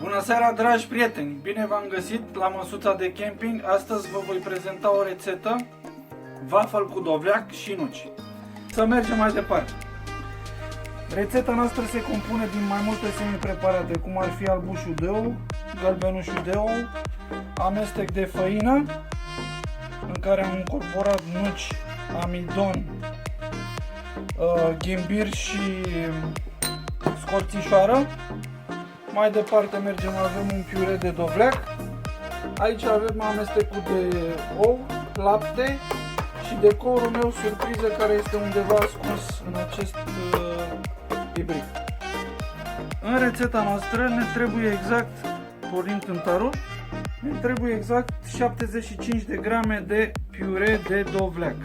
Bună seara, dragi prieteni! Bine v-am găsit la măsuța de camping. Astăzi vă voi prezenta o rețetă waffle cu dovleac și nuci. Să mergem mai departe. Rețeta noastră se compune din mai multe semi-preparate, cum ar fi albușul de ou, galbenușul de ou, amestec de făină, în care am incorporat nuci, amidon, ghimbir și scorțișoară. Mai departe mergem, avem un piure de dovleac. Aici avem amestecul de ou, lapte și decorul meu surpriză, care este undeva ascuns în acest ibric. În rețeta noastră ne trebuie exact, pornim cântarul, ne trebuie exact 75 de grame de piure de dovleac.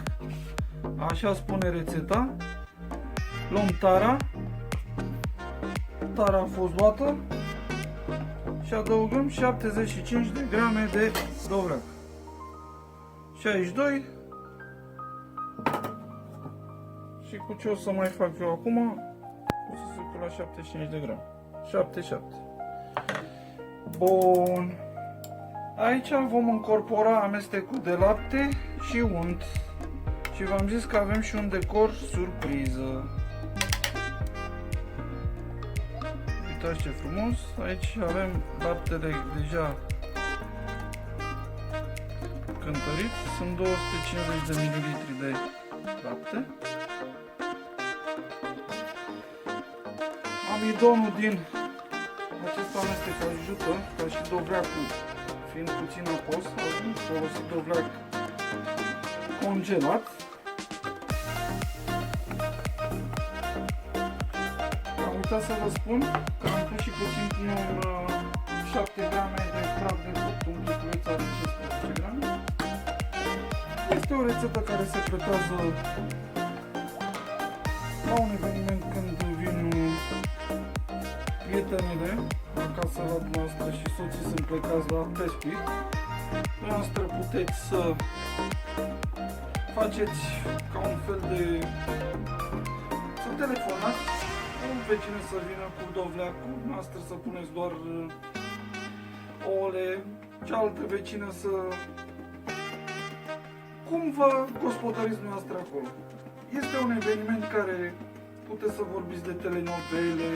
Așa spune rețeta. Luăm tara. Tara a fost luată și adăugăm 75 de grame de dovleac. 62. Și cu ce o să mai fac eu acum? O să se la 75 de grame. 77. Bun. Aici vom incorpora amestecul de lapte și unt. Și v-am zis că avem și un decor surpriză. Uitați ce frumos. Aici avem laptele deja cântărit. Sunt 250 de ml de lapte. Amidonul din acest amestec ajută, ca și dovleacul fiind puțin apos, am folosit dovleac congelat. Am uitat să vă spun că am pus și puțin până în 7 grame de praf de copt, un pliculeț are 15 grame. Este o rețetă care se pretează la un eveniment când vin prietenele acasă la dumneavoastră și soții sunt plecați la pescuit. Dumneavoastră puteți să faceți ca un fel de... să telefonați un vecin să vină cu dovleacul, noastră să puneți doar ouăle, cealaltă vecină să... cum vă gospodăriți noastră acolo. Este un eveniment care puteți să vorbiți de telenovele.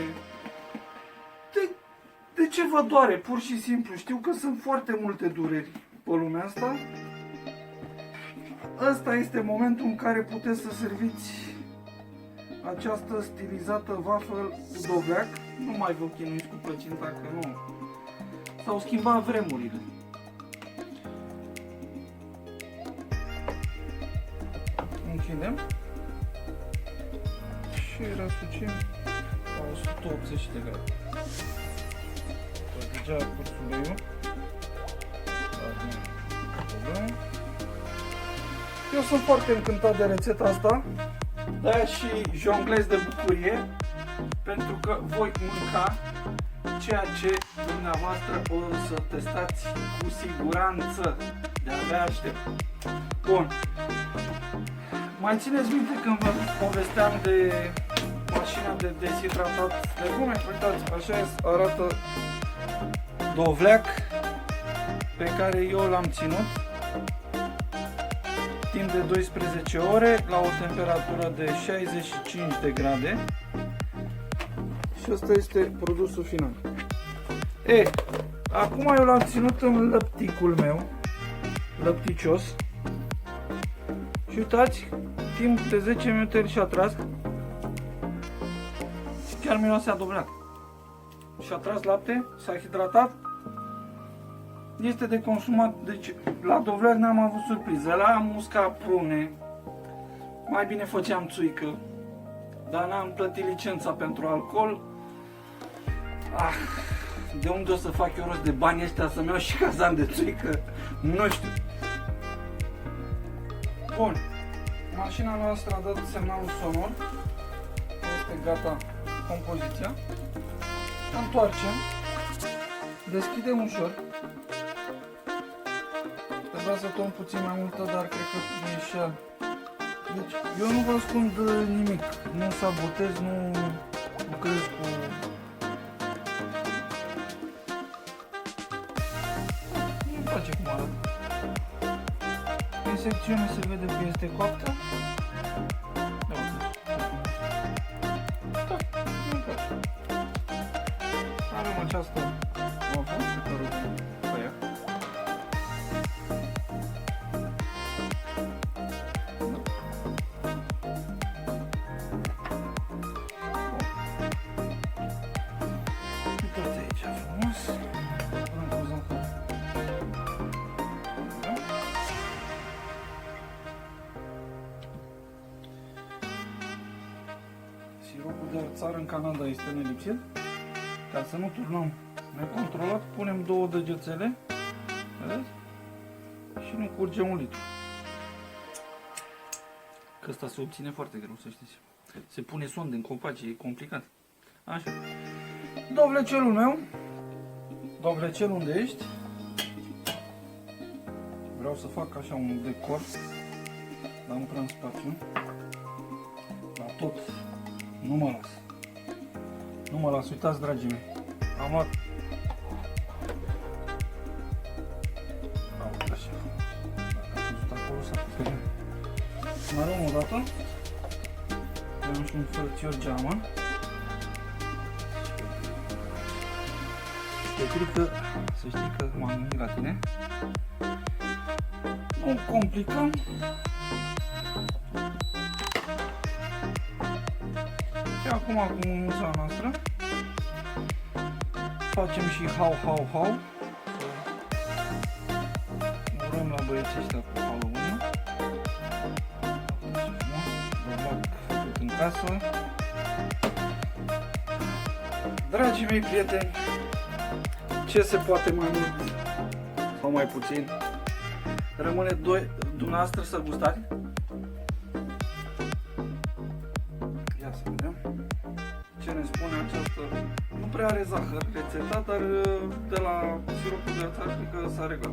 De ce vă doare? Pur și simplu. Știu că sunt foarte multe dureri pe lumea asta. Ăsta este momentul în care puteți să serviți această stilizată waffle cu dovleac. Nu mai vă chinuiți cu plăcinta, că nu. S-au schimbat vremurile. Închidem și răsucim la 180 de grade. Deja curs uleiul. Eu sunt foarte încântat de rețeta asta, de-aia și jonglez de bucurie, pentru că voi mânca ceea ce dumneavoastră o să testați cu siguranță. De-abia aștept. Bun. Mai țineți minte când vă povesteam de mașina de deshidratat legume? Uitați, așa arată dovleac pe care eu l-am ținut timp de 12 ore la o temperatură de 65 de grade și ăsta este produsul final. Acum eu l-am ținut în lăpticul meu, lăpticios, și uitați, timp de 10 minute el și-a tras și chiar miroase a dovleac. Și-a tras lapte, s-a hidratat, este de consumat. Deci la dovleac n-am avut surpriză. La musca prune mai bine făceam țuică, dar n-am plătit licența pentru alcool. De unde o să fac eu rost de banii ăștia să-mi iau și cazan de țuică? Nu știu. Bun, mașina noastră a dat semnalul sonor, este gata compoziția. Întoarcem, deschidem ușor, trebuia să tom puțin mai multă, dar cred că ieșea. Deci eu nu vă ascund nimic, nu sabotez, nu lucrez cu secțiune se vede că este coaptă. Avem această oafă pe care o vom tăia. Uitați aici frumos. Siropul de țară în Canada este nelipsit. Ca să nu turnăm necontrolat, punem 2 degețele, vedeți? Și nu curge 1 litru. Că ăsta se obține foarte greu, să știți. Se pune sonde în copaci, e complicat. Așa. Dovlecelul meu. Dovlecel, unde ești? Vreau să fac așa un decor, dar nu prea în spațiu. La tot. Nu mă las. Nu mă las, uitați, dragii mei. Am luat. Uite așa. Dacă ați văzut acolo, s-a făcut. Mai luăm o dată. Am și un frățior geamă. Petrică, să știi că m-am gândit la tine. Nu complicăm. Și acum cu muza noastră facem și hau. Urăm la băieții ăștia cu Halloween. Vă bag tot în casă. Dragii mei prieteni, ce se poate mai mult sau mai puțin? Rămâne dumneavoastră să gustați. Ia să vedem ce ne spune această. Nu prea are zahăr rețeta, dar de la siropul de țară cred că s-a reglat.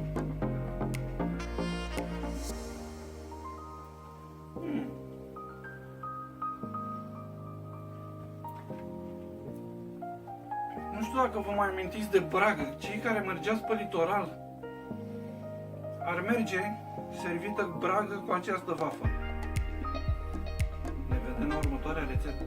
Nu știu dacă vă mai amintiți de bragă. Cei care mergeați pe litoral, ar merge servită bragă cu această vafă. Ne vedem la următoarea rețetă.